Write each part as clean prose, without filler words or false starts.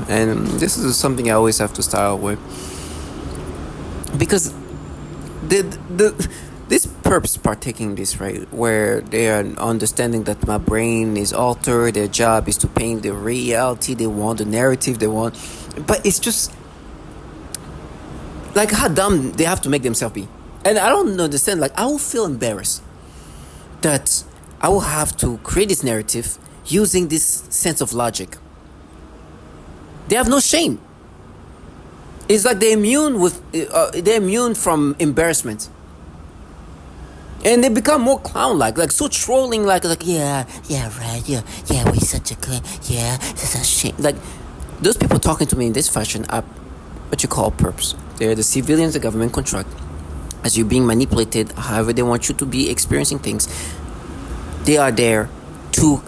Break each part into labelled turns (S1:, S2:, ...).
S1: And this is something I always have to start with, because the this perps partaking this, right, where they are understanding that my brain is altered, their job is to paint the reality they want, the narrative they want, but it's just like how dumb they have to make themselves be. And I don't understand, like I will feel embarrassed that I will have to create this narrative using this sense of logic. They have no shame. It's like they're immune from embarrassment, and they become more clown-like, like so trolling, like yeah, right, yeah, we such a good, yeah, it's a shame. Like those people talking to me in this fashion are what you call perps. They're the civilians the government contract as you being manipulated, however they want you to be experiencing things. They are there to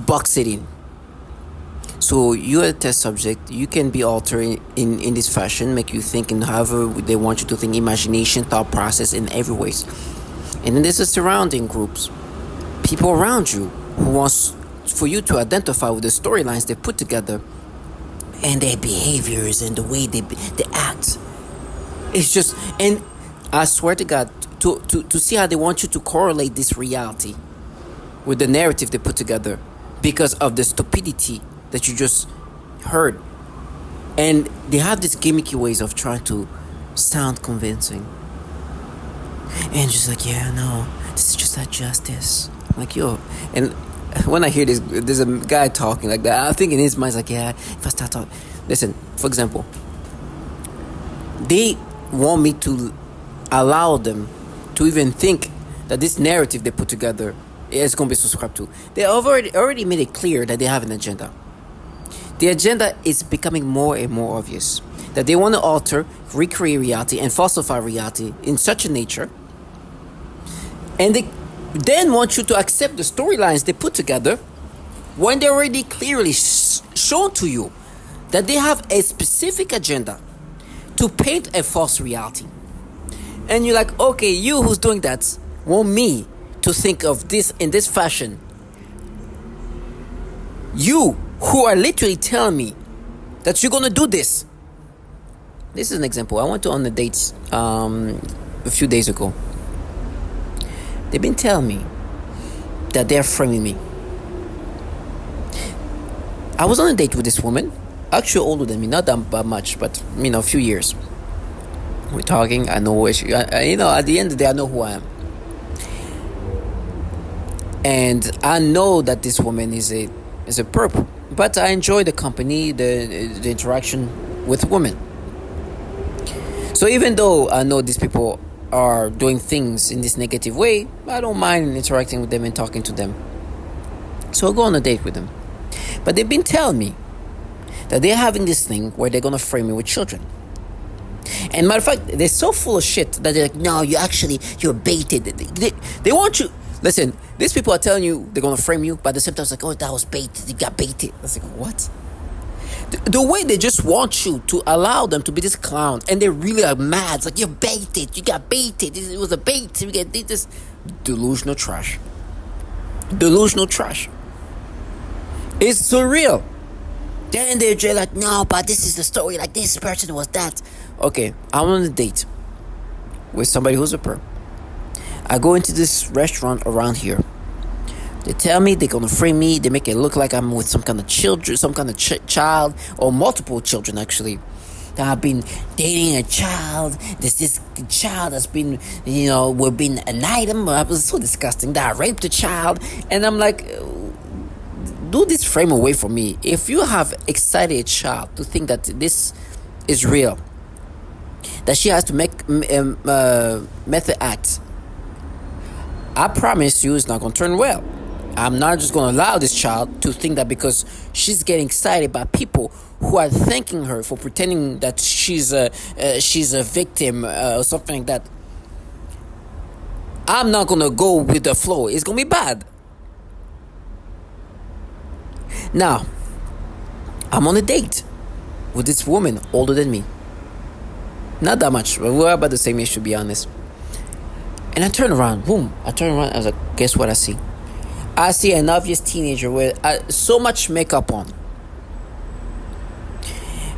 S1: box it in. So you're a test subject. You can be altered in this fashion, make you think in however they want you to think, imagination, thought process in every ways. And then there's the surrounding groups, people around you who wants for you to identify with the storylines they put together and their behaviors and the way they act. It's just, and I swear to God, to see how they want you to correlate this reality with the narrative they put together because of the stupidity that you just heard. And they have these gimmicky ways of trying to sound convincing. And just like, yeah, no, this is just not justice. I'm like, yo. And when I hear this, there's a guy talking like that, I think in his mind, it's like, yeah, if I start talking. Listen, for example, they want me to allow them to even think that this narrative they put together is going to be subscribed to. They have already made it clear that they have an agenda. The agenda is becoming more and more obvious. That they want to alter, recreate reality, and falsify reality in such a nature. And they then want you to accept the storylines they put together when they already clearly shown to you that they have a specific agenda to paint a false reality. And you're like, okay, you who's doing that want me to think of this in this fashion. You who are literally telling me that you're gonna do this. This is an example. I went on a date a few days ago. They've been telling me that they're framing me. I was on a date with this woman, actually older than me, not that much, but a few years. We're talking. I know where she. At the end of the day, I know who I am, and I know that this woman is a perp. But I enjoy the company, the interaction with women. So even though I know these people are doing things in this negative way, I don't mind interacting with them and talking to them. So I'll go on a date with them. But they've been telling me that they're having this thing where they're gonna frame me with children. And matter of fact, they're so full of shit that they're like, no, you're baited. They want you. Listen, these people are telling you they're gonna frame you, but at the same time, it's like, oh, that was baited. You got baited. I was like, what? The way they just want you to allow them to be this clown, and they really are mad. It's like, you're baited. You got baited. It was a bait. You get this delusional trash. Delusional trash. It's surreal. Then they're just like, no, but this is the story. Like, this person was that. Okay, I'm on a date with somebody who's a perp. I go into this restaurant around here. They tell me they're gonna frame me. They make it look like I'm with some kind of children, some kind of child, or multiple children actually. That I've been dating a child. There's this child that's been, we're being an item. It was so disgusting that I raped a child. And I'm like, do this frame away from me. If you have excited a child to think that this is real, that she has to make method act, I promise you it's not going to turn well. I'm not just going to allow this child to think that because she's getting excited by people who are thanking her for pretending that she's a victim or something like that. I'm not going to go with the flow. It's going to be bad. Now, I'm on a date with this woman older than me. Not that much, but we're about the same age, to be honest. And I turn around, boom. I was like, guess what I see? I see an obvious teenager with so much makeup on.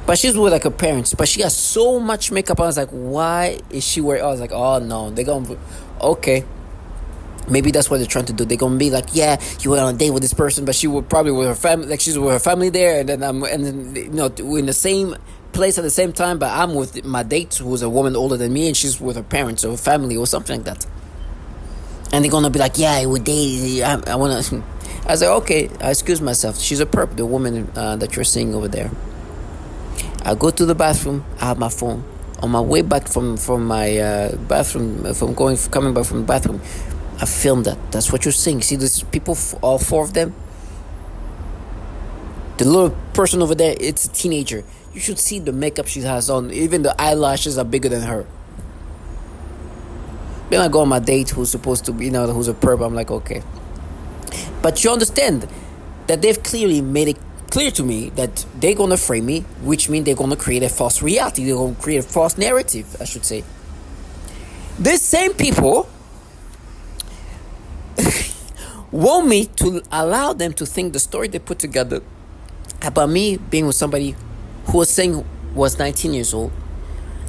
S1: But she's with like her parents. But she has so much makeup. I was like, why is she wearing? I was like, oh no, they're gonna. Okay, maybe that's what they're trying to do. They're gonna be like, yeah, you went on a date with this person, but she would probably with her family, like she's with her family there, and then we're in the same place at the same time. But I'm with my date, who's a woman older than me, and she's with her parents or her family or something like that. And they're gonna be like, yeah, we dated. I wanna. I was like, okay, I excuse myself. She's a perp, the woman that you're seeing over there. I go to the bathroom. I have my phone. On my way back from my bathroom, from coming back from the bathroom, I filmed that. That's what you're seeing. See these people, all four of them. The little person over there, it's a teenager. You should see the makeup she has on. Even the eyelashes are bigger than her. Then I go on my date, who's supposed to be, who's a perp. I'm like, okay. But you understand that they've clearly made it clear to me that they're gonna frame me, which means they're gonna create a false reality. They're gonna create a false narrative, I should say. These same people want me to allow them to think the story they put together about me being with somebody who was saying was 19 years old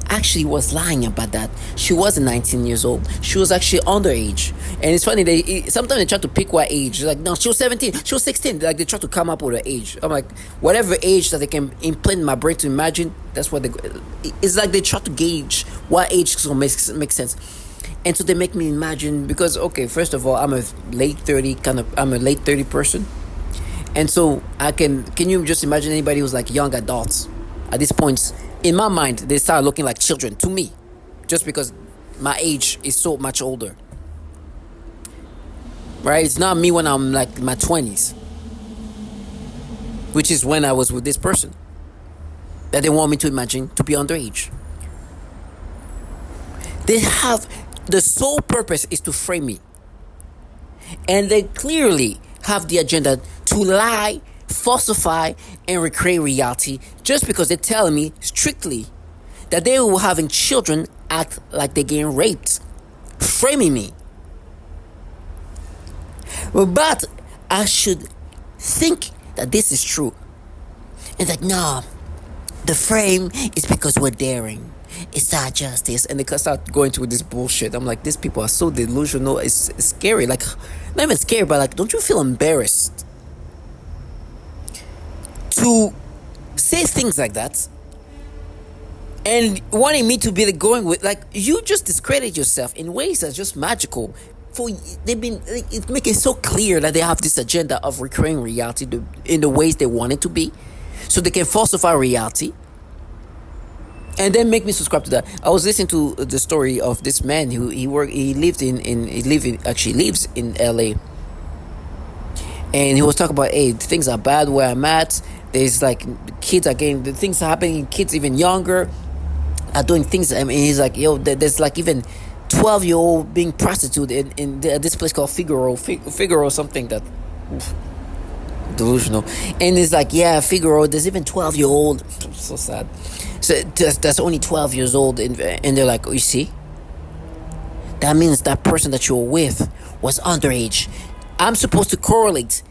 S1: actually was lying about that. She wasn't 19 years old. She was actually underage. And it's funny, sometimes they try to pick what age. They're like, no, she was 17, she was 16. Like, they try to come up with an age. I'm like, whatever age that they can implant in my brain to imagine, that's what it's like. They try to gauge what age is going to make sense. And so they make me imagine, because, okay, first of all, I'm a late 30 person. And so can you just imagine anybody who's like young adults at this point? In my mind, they start looking like children to me, just because my age is so much older. Right? It's not me when I'm like my 20s, which is when I was with this person that they want me to imagine to be underage. They have the sole purpose is to frame me, and they clearly have the agenda to lie, falsify, and recreate reality, just because they're telling me strictly that they were having children act like they're getting raped, framing me. But I should think that this is true. And like, no, the frame is because we're daring. It's not justice. And they start going through this bullshit. I'm like, these people are so delusional. It's scary. Like, not even scary, but like, don't you feel embarrassed to say things like that and wanting me to be going with, like, you just discredit yourself in ways that's just magical. They've been it make it so clear that they have this agenda of recreating reality in the ways they want it to be, so they can falsify reality and then make me subscribe to that. I was listening to the story of this man who he lives in LA, and he was talking about, hey, things are bad where I'm at. There's like kids are getting, the things are happening, kids even younger are doing things. I mean, he's like, yo, there's like even 12-year-old being prostituted in this place called Figaro something that, oof, delusional. And it's like, yeah, Figaro, there's even 12-year-old. So sad. So that's only 12 years old, and they're like, oh, you see, that means that person that you were with was underage. I'm supposed to correlate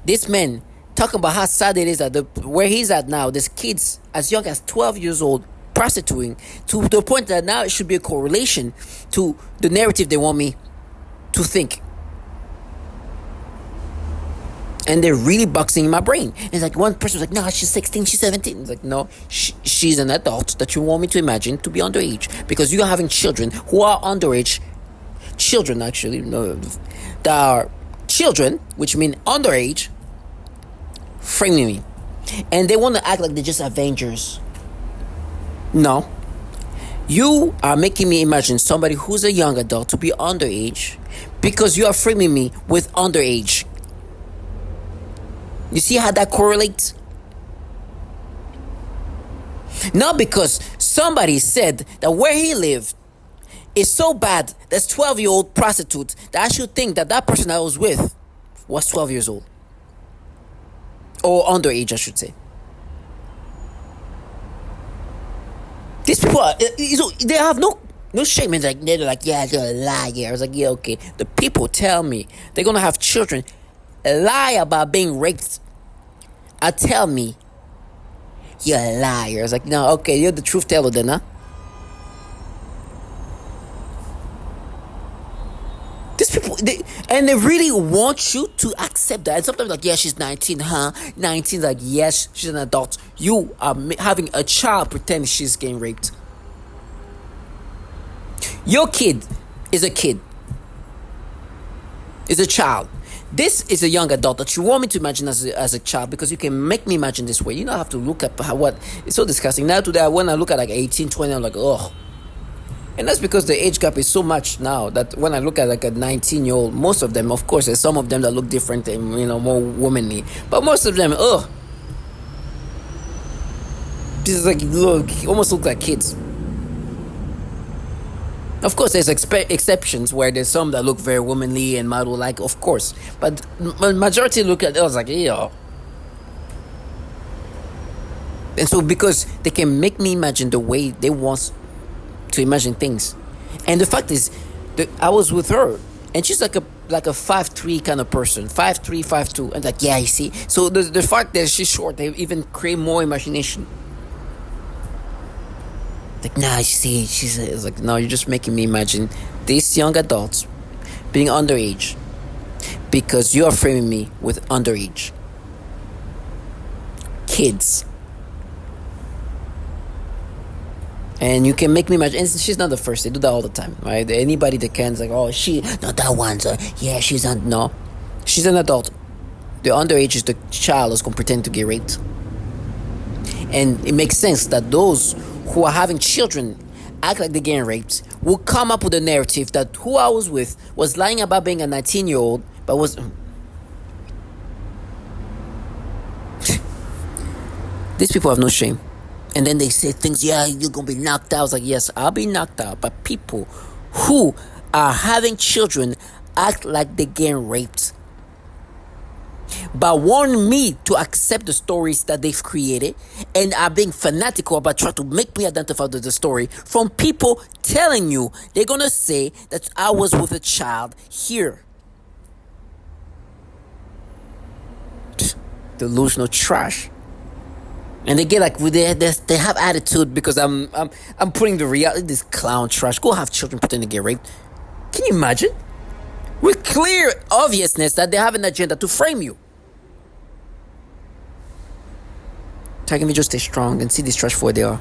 S1: this man talking about how sad it is that where he's at now, there's kids as young as 12 years old prostituting, to the point that now it should be a correlation to the narrative they want me to think. And they're really boxing in my brain. It's like, one person was like, no, she's 16, she's 17. It's like, no, she's an adult that you want me to imagine to be underage, because you're having children who are underage. Children, actually, no, that are children, which mean underage, framing me. And they want to act like they're just Avengers. No. You are making me imagine somebody who's a young adult to be underage, because you are framing me with underage. You see how that correlates? Not because somebody said that where he lived is so bad, that's 12-year-old prostitute, that I should think that that person I was with was 12 years old. Or underage, I should say. These people are, they have no shame. It's like, they're like, yeah, you're a liar. I was like, yeah, okay. The people tell me they're gonna have children lie about being raped. Tell me You're a liar. I was like, no, okay, you're the truth teller then, huh? These people, they really want you to accept that. And sometimes, like, yeah, she's 19, huh? 19, like, yes, she's an adult. You are having a child pretend she's getting raped. Your kid is a kid, is a child. This is a young adult that you want me to imagine as a child because you can make me imagine this way. You don't have to look at what. It's so disgusting. Now, today, when I look at like 18, 20, I'm like, oh. And that's because the age gap is so much now that when I look at like a 19-year-old, most of them, of course, there's some of them that look different and, more womanly. But most of them, this is like, look, almost look like kids. Of course, there's exceptions where there's some that look very womanly and model like, of course. But majority look at it, I was like, yeah. And so because they can make me imagine the way they want to imagine things. And the fact is that I was with her and she's like a 5'3" kind of person, 5'3", 5'2", and like, yeah, you see. So the fact that she's short, they even create more imagination. Like, nah, you see, it's like, no, you're just making me imagine these young adults being underage because you are framing me with underage kids. And you can make me imagine, and she's not the first, they do that all the time, right? Anybody that can, is like, oh, not that one, yeah, no. She's an adult. The underage is the child that's going to pretend to get raped. And it makes sense that those who are having children act like they're getting raped will come up with a narrative that who I was with was lying about being a 19-year-old, but was... These people have no shame. And then they say things, yeah, you're going to be knocked out. I was like, yes, I'll be knocked out. But people who are having children act like they're getting raped. But want me to accept the stories that they've created and are being fanatical about trying to make me identify with the story from people telling you they're going to say that I was with a child here. Delusional trash. And they get like they have attitude because I'm putting the reality, this clown trash. Go have children pretending to get raped. Can you imagine? With clear obviousness that they have an agenda to frame you. Tagging me just stay strong and see this trash for what they are.